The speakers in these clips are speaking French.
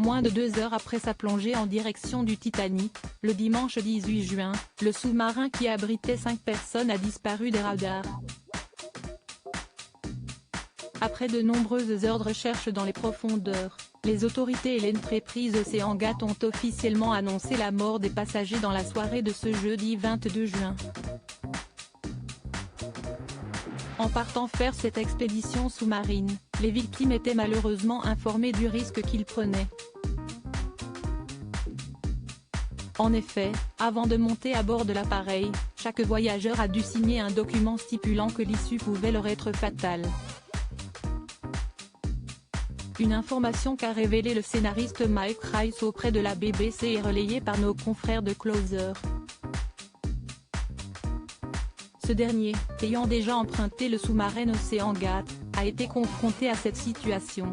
Moins de 2 heures après sa plongée en direction du Titanic, le dimanche 18 juin, le sous-marin qui abritait 5 personnes a disparu des radars. Après de nombreuses heures de recherche dans les profondeurs, les autorités et l'entreprise OceanGate ont officiellement annoncé la mort des passagers dans la soirée de ce jeudi 22 juin. En partant faire cette expédition sous-marine, les victimes étaient malheureusement informées du risque qu'ils prenaient. En effet, avant de monter à bord de l'appareil, chaque voyageur a dû signer un document stipulant que l'issue pouvait leur être fatale. Une information qu'a révélée le scénariste Mike Rice auprès de la BBC et relayée par nos confrères de Closer. Ce dernier, ayant déjà emprunté le sous-marin OceanGate, a été confronté à cette situation.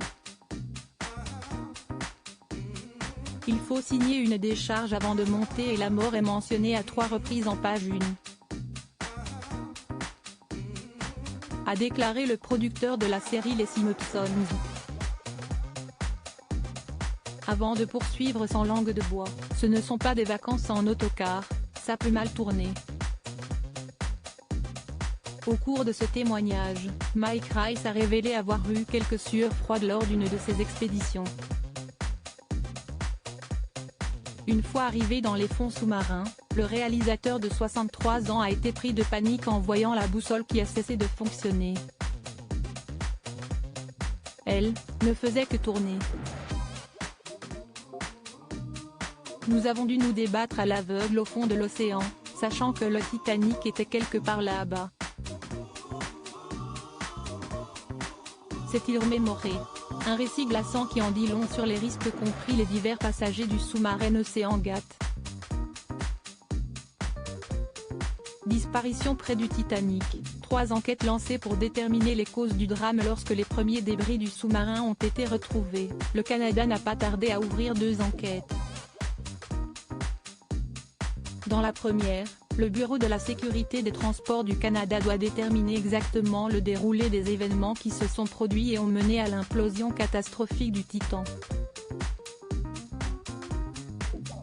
Il faut signer une décharge avant de monter et la mort est mentionnée à 3 reprises en page 1. A déclaré le producteur de la série Les Simpsons. Avant de poursuivre sans langue de bois, ce ne sont pas des vacances en autocar, ça peut mal tourner. Au cours de ce témoignage, Mike Rice a révélé avoir eu quelques sueurs froides lors d'une de ses expéditions. Une fois arrivé dans les fonds sous-marins, le réalisateur de 63 ans a été pris de panique en voyant la boussole qui a cessé de fonctionner. Elle ne faisait que tourner. Nous avons dû nous débattre à l'aveugle au fond de l'océan, sachant que le Titanic était quelque part là-bas. S'est-il remémoré. Un récit glaçant qui en dit long sur les risques qu'ont pris les divers passagers du sous-marin OceanGate. Disparition près du Titanic, 3 enquêtes lancées pour déterminer les causes du drame lorsque les premiers débris du sous-marin ont été retrouvés. Le Canada n'a pas tardé à ouvrir 2 enquêtes. Dans la première, le Bureau de la sécurité des transports du Canada doit déterminer exactement le déroulé des événements qui se sont produits et ont mené à l'implosion catastrophique du Titan.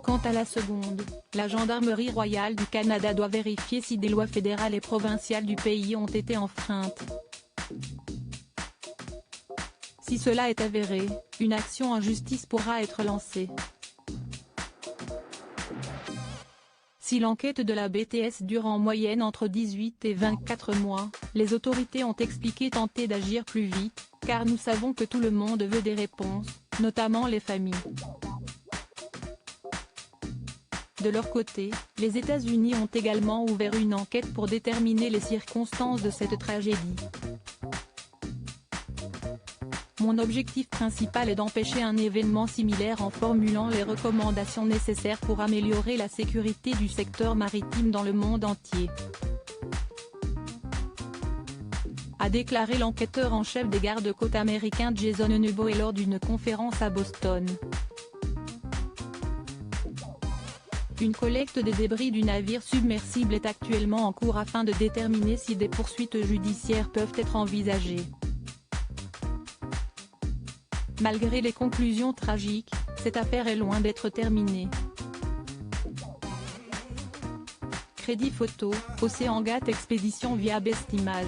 Quant à la seconde, la Gendarmerie royale du Canada doit vérifier si des lois fédérales et provinciales du pays ont été enfreintes. Si cela est avéré, une action en justice pourra être lancée. Si l'enquête de la BTS dure en moyenne entre 18 et 24 mois, les autorités ont expliqué tenter d'agir plus vite, car nous savons que tout le monde veut des réponses, notamment les familles. De leur côté, les États-Unis ont également ouvert une enquête pour déterminer les circonstances de cette tragédie. Mon objectif principal est d'empêcher un événement similaire en formulant les recommandations nécessaires pour améliorer la sécurité du secteur maritime dans le monde entier, a déclaré l'enquêteur en chef des gardes-côtes américains Jason Neboe lors d'une conférence à Boston. Une collecte des débris du navire submersible est actuellement en cours afin de déterminer si des poursuites judiciaires peuvent être envisagées. Malgré les conclusions tragiques, cette affaire est loin d'être terminée. Crédit photo, OceanGate Expédition via Best Images.